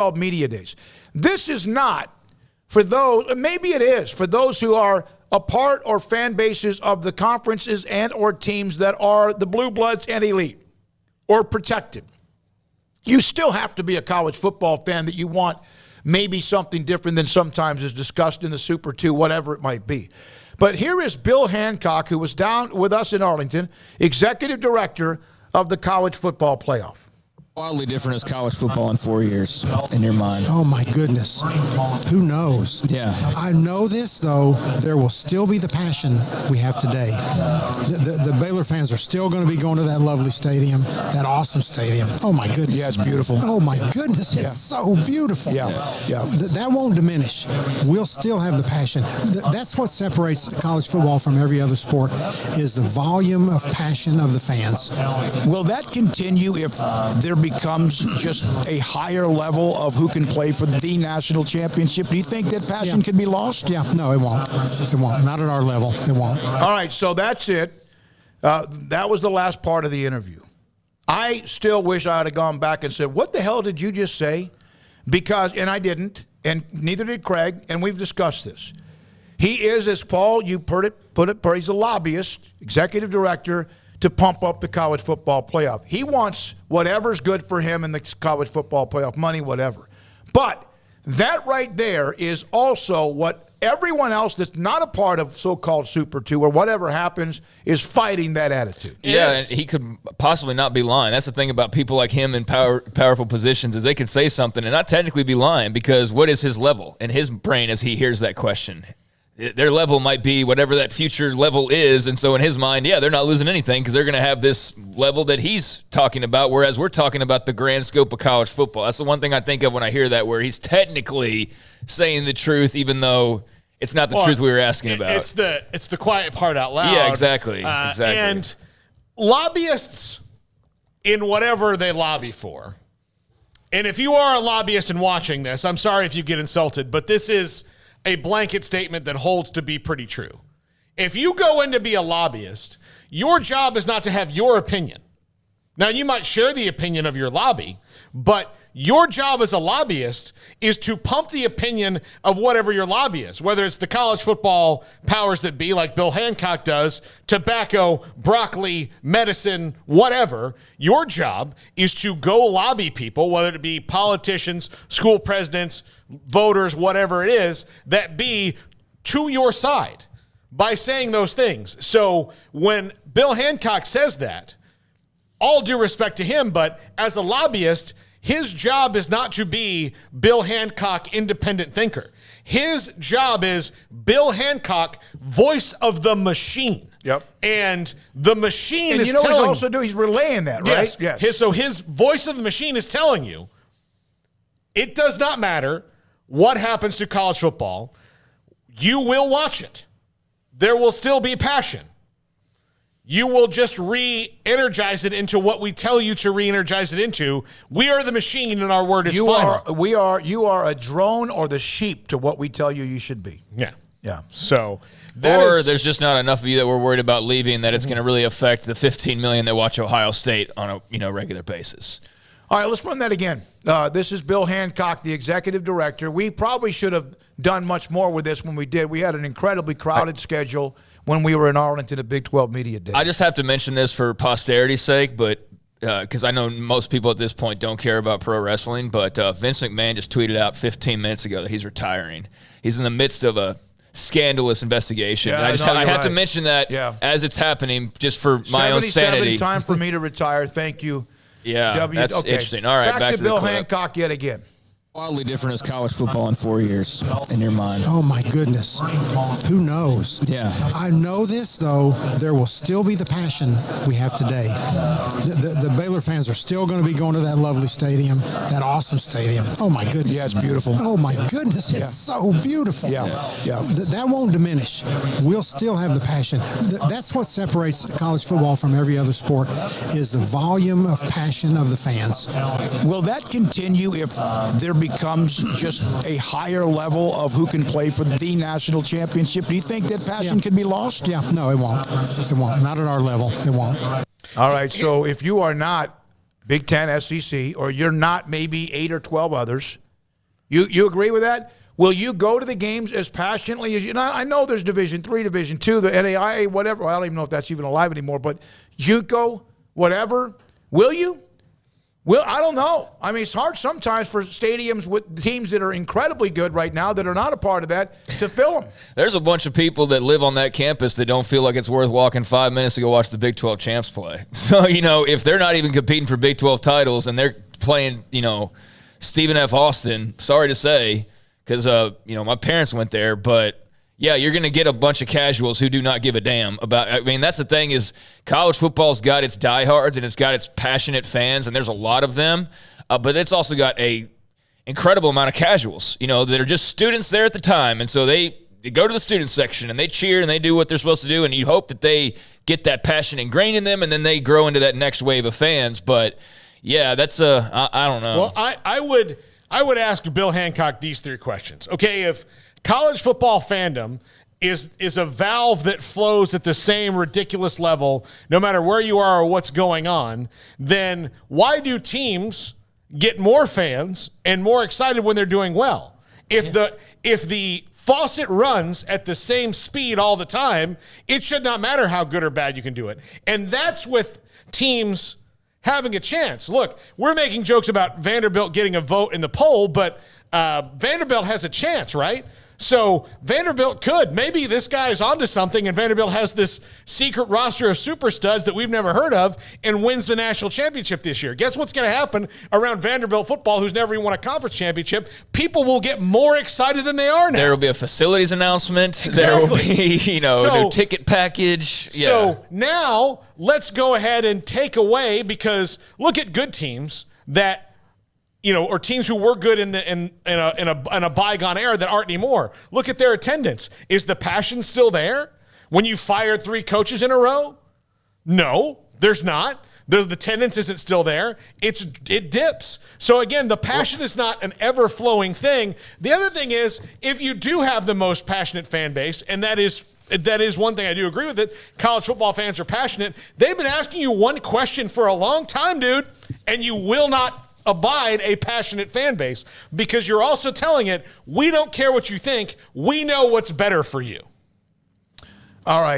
called media days. This is not for those, maybe it is, for those who are a part or fan bases of the conferences and or teams that are the blue bloods and elite or protected. You still have to be a college football fan that you want maybe something different than sometimes is discussed in the Super 2, whatever it might be. But here is Bill Hancock, who was down with us in Arlington, executive director of the college football playoff. Wildly different as college football in 4 years in your mind. Oh my goodness. Who knows? Yeah. I know this, though. There will still be the passion we have today. The Baylor fans are still going to be going to that lovely stadium, that awesome stadium. Oh my goodness. Yeah, it's beautiful. Oh my goodness. It's so beautiful. Yeah. That won't diminish. We'll still have the passion. That's what separates college football from every other sport, is the volume of passion of the fans. Will that continue if there becomes just a higher level of who can play for the national championship? Do you think that passion could be lost? Yeah, no, it won't. It won't. Not at our level. It won't. All right, so that's it. That was the last part of the interview. I still wish I had gone back and said, what the hell did you just say? Because, and I didn't, and neither did Craig, and we've discussed this. He is, as Paul, you put it, he's a lobbyist, executive director, to pump up the college football playoff. He wants whatever's good for him in the college football playoff, money, whatever. But that right there is also what everyone else that's not a part of so-called Super 2 or whatever happens is fighting that attitude. Yeah, and he could possibly not be lying. That's the thing about people like him in powerful positions, is they could say something and not technically be lying, because what is his level in his brain as he hears that question? Their level might be whatever that future level is, and so in his mind, yeah, they're not losing anything because they're going to have this level that he's talking about, whereas we're talking about the grand scope of college football. That's the one thing I think of when I hear that, where he's technically saying the truth, even though it's not the truth we were asking about. It's the quiet part out loud. Yeah, exactly. Exactly. And lobbyists, in whatever they lobby for, and if you are a lobbyist and watching this, I'm sorry if you get insulted, but this is a blanket statement that holds to be pretty true. If you go in to be a lobbyist, your job is not to have your opinion. Now, you might share the opinion of your lobby, but your job as a lobbyist is to pump the opinion of whatever your lobby is, whether it's the college football powers that be, like Bill Hancock does, tobacco, broccoli, medicine, whatever. Your job is to go lobby people, whether it be politicians, school presidents, voters, whatever it is, that be to your side by saying those things. So when Bill Hancock says that, all due respect to him, but as a lobbyist, his job is not to be Bill Hancock, independent thinker. His job is Bill Hancock, voice of the machine. Yep. And the machine and is you know telling... what he's also doing? He's relaying that, right? Yes. So his voice of the machine is telling you, it does not matter what happens to college football. You will watch it. There will still be passion. You will just re-energize it into what we tell you to re-energize it into. We are the machine, and our word is final. You are a drone or the sheep to what we tell you should be. Yeah. So there's just not enough of you that we're worried about leaving that it's going to really affect the 15 million that watch Ohio State on a regular basis. All right, let's run that again. This is Bill Hancock, the executive director. We probably should have done much more with this when we did. We had an incredibly crowded schedule when we were in Arlington at Big 12 Media Day. I just have to mention this for posterity's sake, but because I know most people at this point don't care about pro wrestling, but Vince McMahon just tweeted out 15 minutes ago that he's retiring. He's in the midst of a scandalous investigation. Yeah, I have to mention that as it's happening, just for my own sanity. Time for me to retire. Thank you. Yeah, that's interesting. All right, back to to Bill the clip. Hancock yet again. Wildly different as college football in 4 years in your mind. Oh my goodness. Who knows? Yeah. I know this, though. There will still be the passion we have today. The Baylor fans are still going to be going to that lovely stadium, that awesome stadium. Oh my goodness. Yeah, it's beautiful. Oh my goodness. It's so beautiful. Yeah. That won't diminish. We'll still have the passion. That's what separates college football from every other sport, is the volume of passion of the fans. Will that continue if there becomes just a higher level of who can play for the national championship? Do you think that passion could be lost? Yeah, no, it won't. It won't. Not at our level. It won't. All right, so if you are not Big Ten, SEC, or you're not maybe 8 or 12 others, You agree with that? Will you go to the games as passionately as you? I know there's Division III, Division II, the NAIA, whatever. I don't even know if that's even alive anymore. But JUCO, whatever. Will you? Well, I don't know. I mean, it's hard sometimes for stadiums with teams that are incredibly good right now that are not a part of that to fill them. There's a bunch of people that live on that campus that don't feel like it's worth walking 5 minutes to go watch the Big 12 champs play. So, if they're not even competing for Big 12 titles and they're playing, Stephen F. Austin, sorry to say, because, my parents went there, but yeah, you're going to get a bunch of casuals who do not give a damn about. I mean, that's the thing is college football's got its diehards and it's got its passionate fans, and there's a lot of them. But it's also got a incredible amount of casuals, that are just students there at the time, and so they go to the student section and they cheer and they do what they're supposed to do, and you hope that they get that passion ingrained in them, and then they grow into that next wave of fans. But yeah, that's I don't know. Well, I would ask Bill Hancock these 3 questions. Okay, if college football fandom is a valve that flows at the same ridiculous level no matter where you are or what's going on, then why do teams get more fans and more excited when they're doing well? If the faucet runs at the same speed all the time, it should not matter how good or bad you can do it. And that's with teams having a chance. Look, we're making jokes about Vanderbilt getting a vote in the poll, but Vanderbilt has a chance, right? So Vanderbilt could. Maybe this guy is onto something, and Vanderbilt has this secret roster of super studs that we've never heard of and wins the national championship this year. Guess what's going to happen around Vanderbilt football, who's never even won a conference championship? People will get more excited than they are now. There will be a facilities announcement. Exactly. There will be, their ticket package. Yeah. So now let's go ahead and take away, because look at good teams that, or teams who were good in a bygone era that aren't anymore. Look at their attendance. Is the passion still there when you fired 3 coaches in a row? No, there's not. The attendance isn't still there. It dips. So again, the passion is not an ever-flowing thing. The other thing is, if you do have the most passionate fan base, and that is one thing I do agree with it, college football fans are passionate. They've been asking you one question for a long time, dude, and you will not abide a passionate fan base, because you're also telling it, we don't care what you think. We know what's better for you. All right.